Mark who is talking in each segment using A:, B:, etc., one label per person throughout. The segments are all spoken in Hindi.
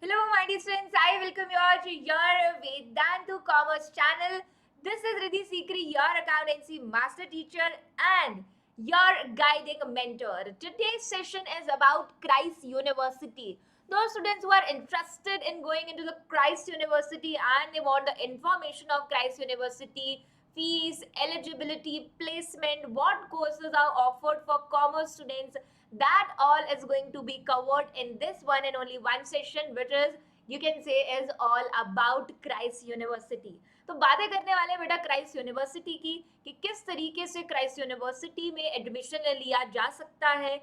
A: Hello, my dear students. I welcome you all to your Vedantu Commerce channel. This is Riddhi Sikri, your accountancy master teacher and your guiding mentor. Today's session is about Christ University. Those students who are interested in going into the Christ University and they want the information of Christ University, fees, eligibility, placement, what courses are offered for commerce students, that all is going to be covered in this one and only one session, which is you can say is all about Christ university. तो बातें करने वाले हैं बेटा क्राइस्ट यूनिवर्सिटी की कि किस तरीके से क्राइस्ट यूनिवर्सिटी में एडमिशन लिया जा सकता है,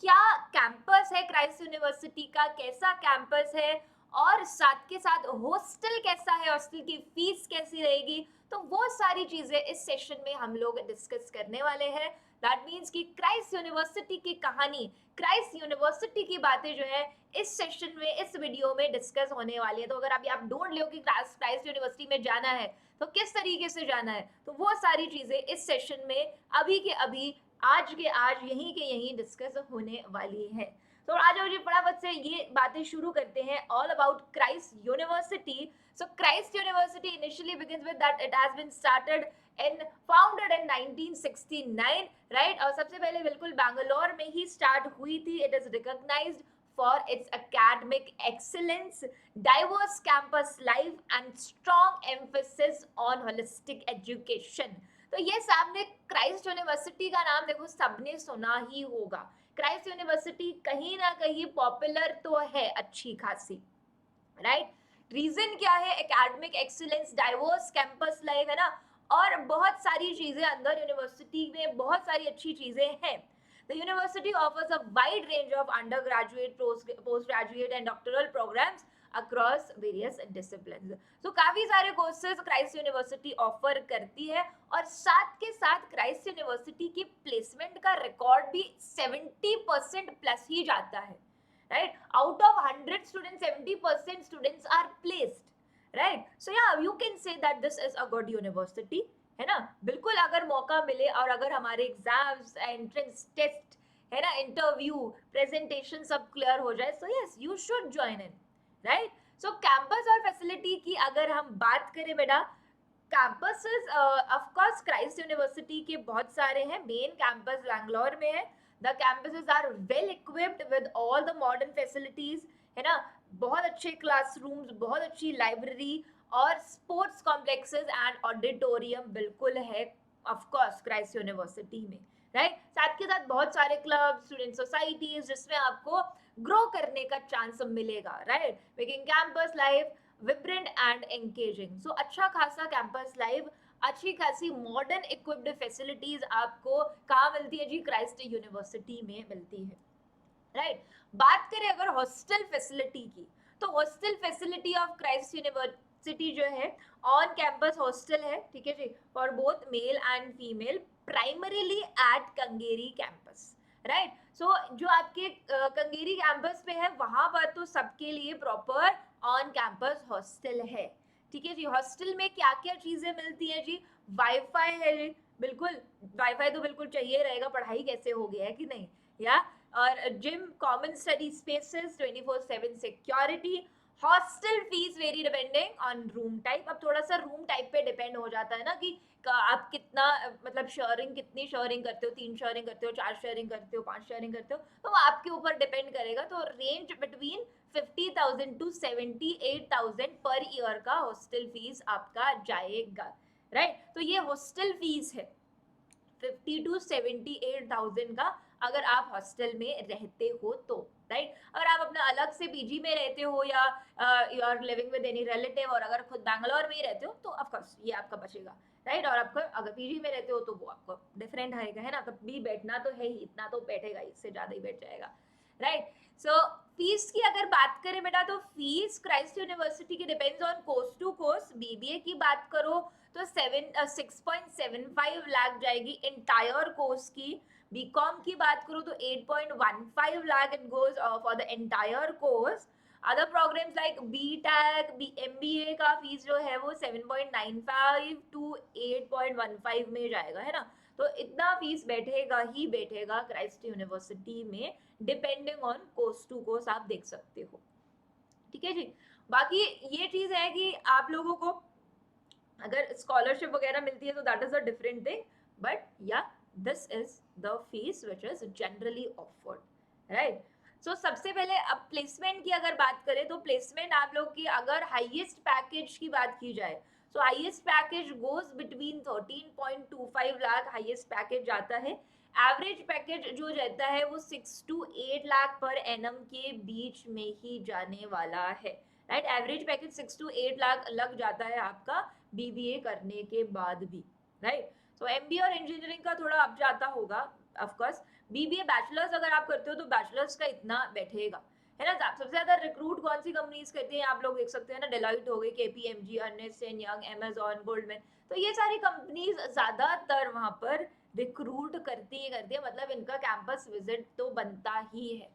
A: क्या कैंपस है क्राइस्ट यूनिवर्सिटी का, कैसा कैंपस है और साथ के साथ हॉस्टल कैसा है, हॉस्टल की फीस कैसी रहेगी. तो वो सारी चीजें इस सेशन में हम लोग डिस्कस करने वाले हैं. दैट मीन्स कि क्राइस्ट यूनिवर्सिटी की कहानी, क्राइस्ट यूनिवर्सिटी की बातें जो है इस सेशन में, इस वीडियो में डिस्कस होने वाली है. तो अगर अभी आप ढूंढ लो कि क्राइस्ट यूनिवर्सिटी में जाना है तो किस तरीके से जाना है, तो वो सारी चीजें इस सेशन में अभी के अभी, आज के आज, यहीं के यहीं डिस्कस होने वाली है. तो आज जी फटाफट से ये बातें शुरू करते हैं. All about Christ university. So Christ University initially begins with that it has been started in founded in 1969, right? और सबसे पहले बिल्कुल बैंगलोर में ही स्टार्ट हुई थी. It is recognized for its academic excellence, diverse campus life and strong emphasis on holistic education. तो ये सामने क्राइस्ट यूनिवर्सिटी का नाम देखो सबने सुना ही होगा. क्राइस्ट यूनिवर्सिटी कहीं ना कहीं पॉपुलर तो है अच्छी खासी, राइट? रीजन क्या है? Academic excellence, diverse campus life है ना, और बहुत सारी चीजें अंदर यूनिवर्सिटी में, बहुत सारी अच्छी चीजें हैं. The university offers a wide range of undergraduate, postgraduate and doctoral programs across various discipline. तो काफी सारे कोर्सेज क्राइस्ट यूनिवर्सिटी ऑफर करती है और साथ के साथ क्राइस्ट यूनिवर्सिटी की प्लेसमेंट का रिकॉर्ड भी 70% प्लस ही जाता है, right? Out of 100 students, 70% students are placed, right? So yeah, you can say that this is a good university, है ना. बिल्कुल अगर मौका मिले और अगर हमारे एग्जाम्स, एंट्रेंस टेस्ट है ना, इंटरव्यू, प्रेजेंटेशन सब क्लियर हो जाए, so yes, you should join in, right? So campus और फैसिलिटी की अगर हम बात करें बेटा, campuses of course Christ university के बहुत सारे हैं. मेन कैंपस बैंगलोर में है. The campuses are well equipped with all the modern facilities, है ना. बहुत अच्छे क्लासरूम्स, बहुत अच्छी लाइब्रेरी और स्पोर्ट्स कॉम्प्लेक्सेस एंड ऑडिटोरियम बिल्कुल है ऑफ कोर्स क्राइस्ट यूनिवर्सिटी में, राइट? साथ के साथ बहुत सारे क्लब, स्टूडेंट सोसाइटीज जिसमें आपको ग्रो करने का चांस मिलेगा, right? Making campus life vibrant and engaging. So अच्छा खासा कैंपस लाइफ, अच्छी खासी मॉडर्न इक्विप्ड फैसिलिटीज आपको कहाँ मिलती है जी? क्राइस्ट यूनिवर्सिटी में मिलती है, राइट? बात करें अगर हॉस्टल फैसिलिटी की, तो hostel facility of Christ University जो है ऑन कैंपस हॉस्टल है, ठीक है जी, for both male and female, primarily at Kengeri campus, right? So जो आपके कंगेरी कैंपस पे है वहां पर तो सबके लिए प्रॉपर ऑन कैंपस हॉस्टल है, ठीक है जी. हॉस्टल में क्या क्या चीजें मिलती है जी? वाईफाई है जी, बिल्कुल वाईफाई तो बिल्कुल चाहिए रहेगा, पढ़ाई कैसे हो गया है कि नहीं, या और gym, common study spaces, 24/7 security. Hostel fees very depending on room type. अब थोड़ा सा रूम टाइप पे डिपेंड हो जाता है ना कि आप कितना मतलब शेयरिंग, कितनी शेयरिंग करते हो, 3 शेयरिंग करते हो, 4 शेयरिंग करते हो, 5 शेयरिंग करते हो, तो वो आपके ऊपर डिपेंड करेगा. तो range between 50,000 to 78,000 per year का हॉस्टल फीस आपका जाएगा, राइट? तो ये हॉस्टल फीस है 50 टू 78,000 का अगर आप हॉस्टल में रहते हो तो, राइट? अगर आप अपना अलग से पीजी में रहते हो या you are living with any relative और अगर खुद बैंगलोर में ही रहते हो तो ऑफकोर्स ये आपका बचेगा, राइट? और आपको अगर पीजी में रहते हो तो वो आपको डिफरेंट आएगा, है ना. कभी बैठना तो है ही, इतना तो बैठेगा, इससे ज्यादा ही बैठ जाएगा, राइट? सो फीस की अगर बात करें बेटा, तो फीस क्राइस्ट यूनिवर्सिटी की depends on course to course. BBA की बात करो तो 6.75 लाख जाएगी इंटायर कोर्स की. बीकॉम की बात करो तो 8.15 lakh it goes for the entire course. Other programs like BTech, MBA का फीस जो है वो 7.95 टू 8.15 में जाएगा, है ना. तो इतना फीस बैठेगा ही बैठेगा क्राइस्ट यूनिवर्सिटी में, depending on course to course, आप देख सकते हो, ठीक है जी। बाकी ये चीज है कि आप लोगों को अगर स्कॉलरशिप वगैरह मिलती है तो that is a different thing, but yeah this is the fees which is generally offered, right. So सबसे पहले अब प्लेसमेंट की अगर बात करें तो प्लेसमेंट आप लोग की अगर हाईएस्ट पैकेज की बात की जाए, सो highest package goes between 13.25 lakh highest package जाता है। एवरेज पैकेज जो रहता है वो 6 to 8 लाख पर एनम के बीच में ही जाने वाला है, right. Average package 6 to 8 lakh लग जाता है आपका बीबीए करने के बाद भी, राइट। सो एमबीए और इंजीनियरिंग का थोड़ा अप जाता होगा ऑफ कोर्स। बीबीए बैचलर्स अगर आप करते हो तो बैचलर्स का इतना बैठेगा, है ना। सबसे ज्यादा रिक्रूट कौन सी कंपनीज करती हैं आप लोग देख सकते हैं ना, डेलॉइट हो गई, KPMG, Ernst and Young, Amazon, Goldman, तो ये सारी कंपनीज ज्यादातर वहां पर रिक्रूट करती है, मतलब इनका कैंपस विजिट तो बनता ही है,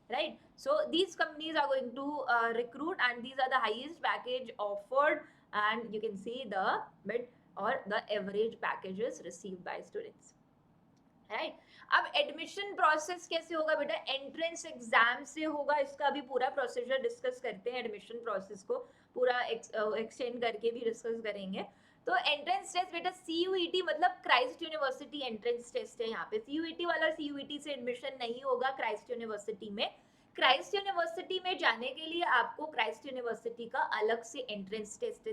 A: right? So these companies are going to recruit, and these are the highest package offered, and you can see the mid or the average packages received by students, right? अब एडमिशन प्रोसेस कैसे होगा बेटा, एंट्रेंस एग्जाम से होगा, इसका भी पूरा प्रोसीजर डिस्कस करते हैं, एडमिशन प्रोसेस को पूरा एक्सटेंड करके भी डिस्कस करेंगे। तो एंट्रेंस टेस्ट बेटा सीयूईटी मतलब क्राइस्ट यूनिवर्सिटी एंट्रेंस टेस्ट है यहाँ पे। सीयूईटी वाला सीयूईटी से एडमिशन नहीं होगा क्राइस्ट यूनिवर्सिटी में। क्राइस्ट यूनिवर्सिटी में जाने के लिए आपको क्राइस्ट यूनिवर्सिटी का अलग से एंट्रेंस टेस्ट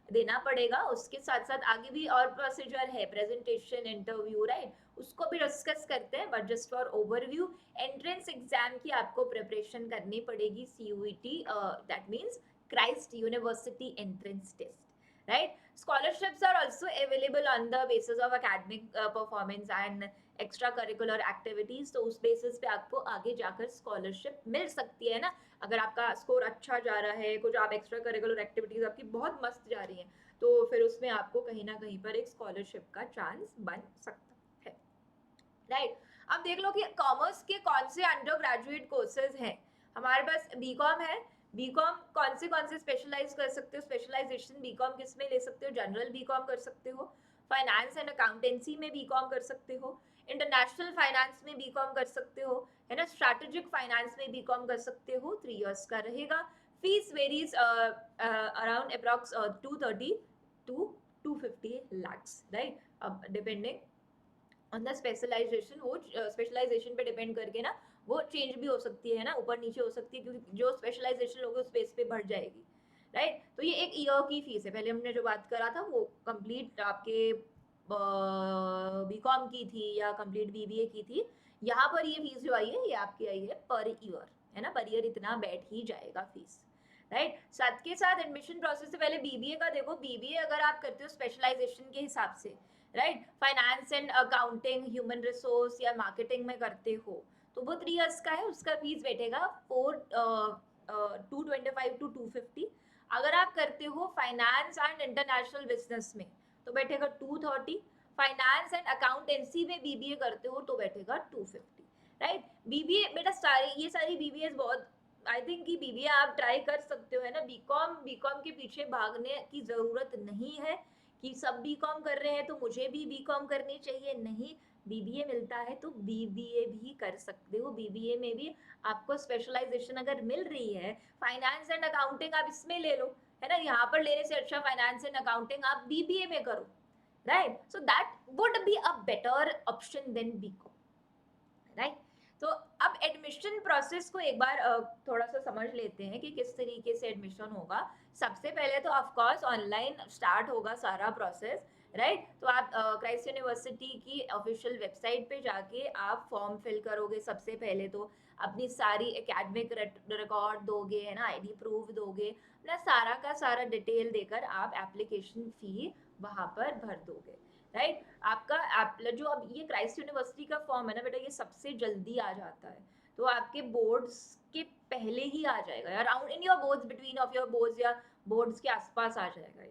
A: देना पड़ेगा। उसके साथ साथ आगे भी और प्रोसीजर है, प्रेजेंटेशन, इंटरव्यू, राइट, उसको भी डिस्कस करते हैं, but just for overview entrance exam की आपको प्रिपरेशन करनी पड़ेगी, CUET, that means Christ University entrance test, right? Scholarships are also available on the basis of academic performance and extra curricular activities, तो उस बेसिस पे आपको आगे जाकर स्कॉलरशिप मिल सकती है ना। अगर आपका स्कोर अच्छा जा रहा है, कुछ आप एक्स्ट्रा करिकुलर एक्टिविटीज आपकी बहुत मस्त जा रही हैं, तो फिर उसमें आपको कहीं ना कहीं पर एक स्कॉलरशिप का चांस बन सकता है, राइट। अब देख लो कि कॉमर्स के कौन से अंडर ग्रेजुएट कोर्सेज हैं। हमारे पास बीकॉम है, बीकॉम कौन से स्पेशलाइज कर सकते हो, स्पेशलाइजेशन बीकॉम किस में ले सकते हो, जनरल बीकॉम कर सकते हो, फाइनेंस एंड अकाउंटेंसी में बीकॉम कर सकते हो, इंटरनेशनल फाइनेंस में बीकॉम कर सकते हो, है ना, स्ट्रैटेजिक फाइनेंस में बीकॉम कर सकते हो, 3 इयर्स का रहेगा। Fees varies around approx 230 to 250 lakhs, right. अब डिपेंडिंग ऑन द स्पेशलाइजेशन, वो स्पेशलाइजेशन पे डिपेंड करके ना वो चेंज भी हो सकती है ना, ऊपर नीचे हो सकती है, क्योंकि जो स्पेशलाइजेशन होगी उस बेस पे बढ़ जाएगी, राइट। तो ये एक ईयर की फीस है, पहले हमने जो बात करा था वो कंप्लीट आपके बीकॉम की थी या कंप्लीट बीबीए की थी। यहाँ पर ये फीस जो आई है ये आपकी आई है पर ईयर, है ना, पर ईयर इतना बैठ ही जाएगा फीस, राइट। साथ के साथ एडमिशन प्रोसेस से पहले बीबीए का देखो, बीबीए अगर आप करते हो स्पेशलाइजेशन के हिसाब से, right, finance and accounting, human resource या मार्केटिंग में करते हो, तो वो 3 इयर्स का है, उसका फीस बैठेगा 225 to 250। अगर आप करते हो फाइनेंस एंड इंटरनेशनल बिजनेस में तो बैठेगा 230, फाइनेंस एंड अकाउंटेंसी में बीबीए करते हो तो बैठेगा 250, राइट। बीबीए बेटा ये सारी बीबीए बहुत, आई थिंक कि बीबीए आप ट्राई कर सकते हो, है ना। बीकॉम के पीछे भागने की जरूरत नहीं है कि सब बीकॉम कर रहे हैं तो मुझे भी बीकॉम करनी चाहिए, नहीं। बीबीए मिलता है तो बीबीए भी कर सकते हो, बीबीए में भी आपको स्पेशलाइजेशन अगर मिल रही है, फाइनेंस एंड अकाउंटिंग आप इसमें ले लो, है ना, यहाँ पर लेने से अच्छा फाइनेंस एंड अकाउंटिंग आप बीबीए में करो, right. So that would be a better option than BCom, right. तो अब एडमिशन प्रोसेस को एक बार थोड़ा सा समझ लेते हैं कि किस तरीके से एडमिशन होगा। सबसे पहले तो ऑफ कोर्स ऑनलाइन स्टार्ट होगा सारा प्रोसेस, राइट। तो आप क्राइस्ट यूनिवर्सिटी की ऑफिशियल वेबसाइट पे जाके आप फॉर्म फिल करोगे। सबसे पहले तो अपनी सारी एकेडमिक रिकॉर्ड दोगे, है ना, आईडी प्रूफ दोगे, ना सारा का सारा डिटेल देकर आप एप्लीकेशन फी वहां पर भर दोगे, राइट। आपका जो अब ये क्राइस्ट यूनिवर्सिटी का फॉर्म है ना बेटा, ये सबसे जल्दी आ जाता है, तो आपके बोर्ड्स के पहले ही आ जाएगा, around in your boards, between of your boards या बोर्ड्स के आसपास आ जाएगा,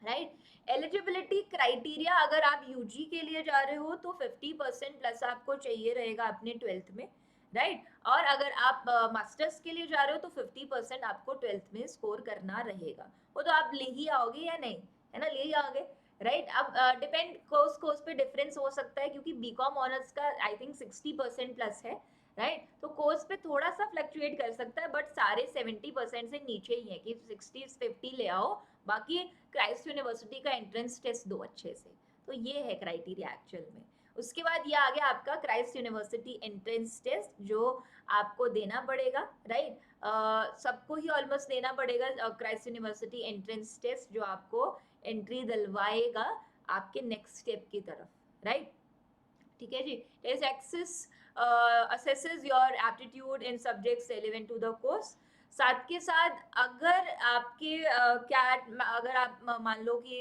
A: राइट। एलिजिबिलिटी क्राइटेरिया, अगर आप यूजी के लिए जा रहे हो तो 50% प्लस आपको चाहिए रहेगा अपने 12th में, राइट। और अगर आप मास्टर्स के लिए जा रहे हो तो 50% आपको 12th में स्कोर करना रहेगा। वो तो आप ले ही आओगे या नहीं, है ना, ले ही आओगे, राइट। अब डिपेंड कोर्स पे डिफरेंस हो सकता है, क्योंकि बीकॉम ऑनर्स का आई थिंक 60% प्लस है, राइट. तो कोर्स पे थोड़ा सा फ्लक्चुएट कर सकता है, बट सारे 70% से नीचे ही है कि 60-50 ले आओ. बाकी क्राइस्ट यूनिवर्सिटी का एंट्रेंस टेस्ट दो अच्छे से. तो ये है क्राइटेरिया एक्चुअल में. उसके बाद ये आ गया आपका क्राइस्ट यूनिवर्सिटी एंट्रेंस टेस्ट, जो आपको देना पड़ेगा, राइट. सबको ही ऑलमोस्ट देना पड़ेगा क्राइस्ट यूनिवर्सिटी एंट्रेंस टेस्ट, जो आपको एंट्री दिलवाएगा आपके नेक्स्ट स्टेप की तरफ, राइट. ठीक है जी. Test access assesses your aptitude in subjects relevant to the course. साथ के साथ अगर आपके कैट अगर आप मान लो कि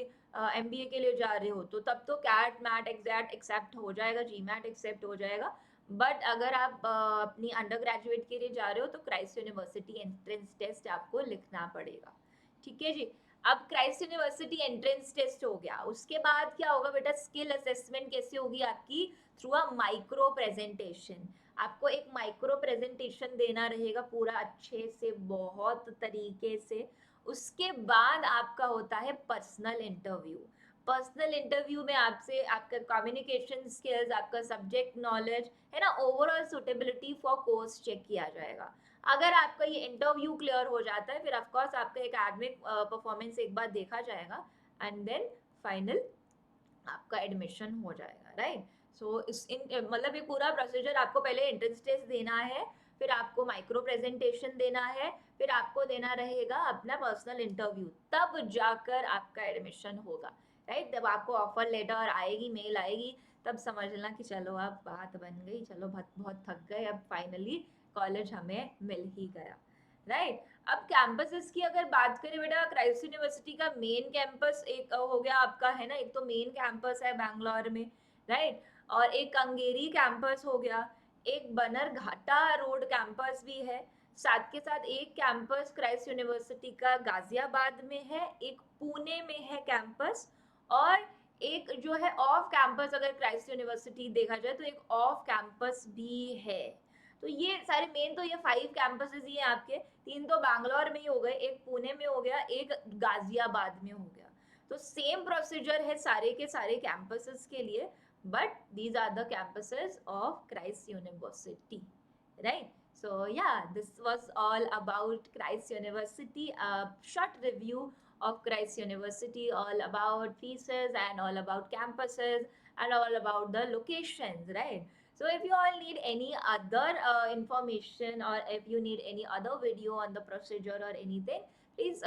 A: एमबीए के लिए जा रहे हो, तो तब तो कैट मैट एग्जैक्ट एक्सेप्ट हो जाएगा, जी मैट एक्सेप्ट हो जाएगा. बट अगर आप अपनी अंडर ग्रेजुएट के लिए जा रहे हो, तो क्राइस्ट यूनिवर्सिटी एंट्रेंस टेस्ट आपको लिखना पड़ेगा. ठीक है जी. अब क्राइस्ट यूनिवर्सिटी एंट्रेंस टेस्ट हो गया. उसके बाद क्या होगा बेटा, स्किल असेसमेंट कैसे होगी आपकी, थ्रू अ माइक्रो प्रेजेंटेशन. आपको एक माइक्रो प्रेजेंटेशन देना रहेगा पूरा अच्छे से, बहुत तरीके से. उसके बाद आपका होता है पर्सनल इंटरव्यू. पर्सनल इंटरव्यू में आपसे आपका कम्युनिकेशन स्किल्स, आपका सब्जेक्ट नॉलेज है ना, overall suitability for course check किया जाएगा. अगर आपका ये इंटरव्यू क्लियर हो जाता है, फिर ऑफकोर्स आपका एकेडमिक परफॉर्मेंस एक बार देखा जाएगा, एंड देन फाइनल आपका एडमिशन हो जाएगा, राइट. सो इस इन मतलब ये पूरा प्रोसीजर, आपको पहले एंट्रेंस टेस्ट देना है, फिर आपको माइक्रो प्रेजेंटेशन देना है, फिर आपको देना रहेगा अपना पर्सनल इंटरव्यू, तब जाकर आपका एडमिशन होगा, राइट. तब आपको ऑफर लेटर आएगी, मेल आएगी, तब समझना कि चलो अब बात बन गई, चलो बहुत बहुत थक गए, अब फाइनली कॉलेज हमें मिल ही गया, राइट. अब कैंपसेस की अगर बात करें बेटा, क्राइस्ट यूनिवर्सिटी का मेन कैंपस एक हो गया आपका, है ना. एक तो मेन कैंपस है बैंगलोर में, राइट. और एक कंगेरी कैंपस हो गया, एक बनरघाटा रोड कैंपस भी है. साथ के साथ एक कैंपस क्राइस्ट यूनिवर्सिटी का गाजियाबाद में है, एक पुणे में है कैंपस, और एक जो है ऑफ कैंपस, अगर क्राइस्ट यूनिवर्सिटी देखा जाए तो एक ऑफ कैंपस भी है. तो ये सारे मेन तो ये 5 कैंपसेस ही हैं आपके. 3 तो बैंगलोर में ही हो गए, एक पुणे में हो गया, एक गाजियाबाद में हो गया. तो सेम प्रोसीजर है सारे के सारे कैंपसेस के लिए, but these are the campuses of Christ University, right? So yeah, this was all about Christ University, a short review of Christ University, all about fees and all about campuses and all about the locations, right? So if you all need any other information, or if you need any other video on the procedure or anything, please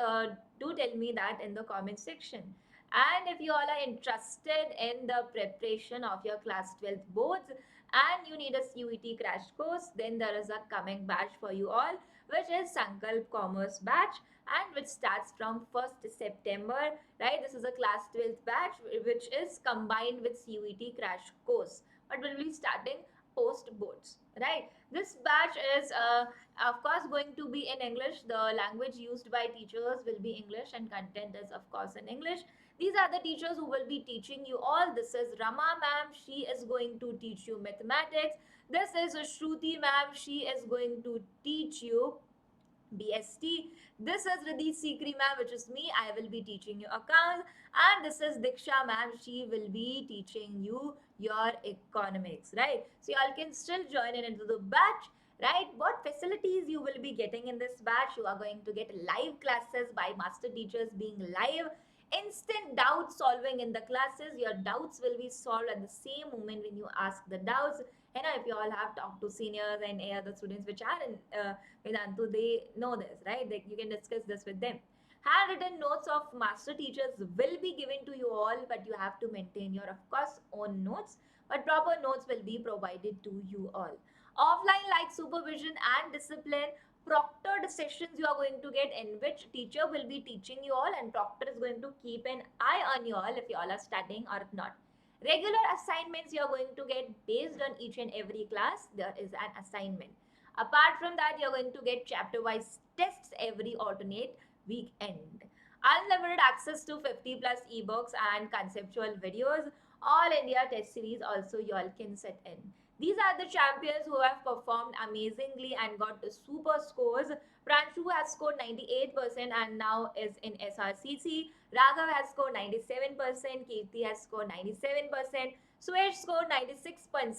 A: do tell me that in the comment section. And if you all are interested in the preparation of your class 12th boards and you need a CUET crash course, then there is a coming batch for you all, which is Sankalp Commerce batch, and which starts from 1st September, right? This is a class 12th batch which is combined with CUET crash course, but will be starting post boards, right? This batch is of course going to be in English. The language used by teachers will be English, and content is of course in English. These are the teachers who will be teaching you all. This is Rama ma'am, she is going to teach you mathematics. This is Shruti ma'am, she is going to teach you BST. This is Riddhi Sikri ma'am, which is me, I will be teaching you accounts. And this is Diksha ma'am, she will be teaching you your economics, right? So y'all can still join in into the batch, right? What facilities you will be getting in this batch? You are going to get live classes by master teachers being live, instant doubt solving in the classes. Your doubts will be solved at the same moment when you ask the doubts. And if you all have talked to seniors and other students which are in Vedantu, they know this, right? You can discuss this with them. Handwritten notes of master teachers will be given to you all, but you have to maintain your, of course, own notes. But proper notes will be provided to you all. Offline like supervision and discipline, proctored sessions you are going to get, in which teacher will be teaching you all, and proctor is going to keep an eye on you all if you all are studying or not. Regular assignments you are going to get based on each and every class. There is an assignment. Apart from that, you are going to get chapter wise tests every alternate weekend. Unlimited access to 50 plus ebooks and conceptual videos. All India test series also you all can set in. These are the champions who have performed amazingly and got super scores. Pranshu has scored 98% and now is in SRCC. Raghav has scored 97%. Kirti has scored 97%. Suesh scored 96.6%.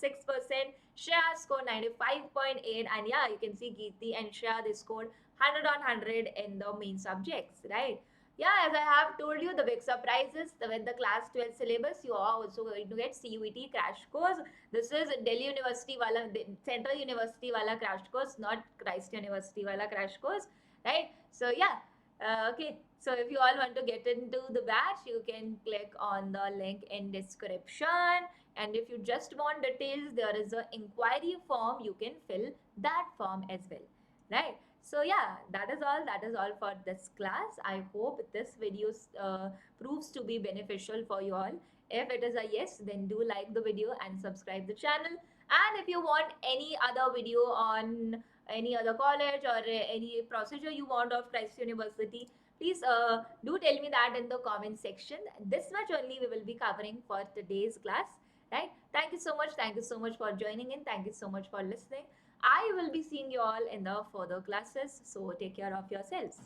A: Shreya scored 95.8%. And yeah, you can see Kirti and Shreya, they scored 100 on 100 in the main subjects, right? Yeah, as I have told you, the big surprise is with the class 12 syllabus, you are also going to get CUET crash course. This is Delhi University wala, Central University wala crash course, not Christ University wala crash course, right? So yeah, okay. So if you all want to get into the batch, you can click on the link in description. And if you just want details, there is an inquiry form. You can fill that form as well, right? So yeah, that is all for this class. I hope this video proves to be beneficial for you all. If it is a yes, then do like the video and subscribe the channel. And if you want any other video on any other college or any procedure you want of Christ University, please do tell me that in the comment section. This much only we will be covering for today's class, right? Thank you so much. Thank you so much for joining in. Thank you so much for listening. I will be seeing you all in the further classes. So take care of yourselves.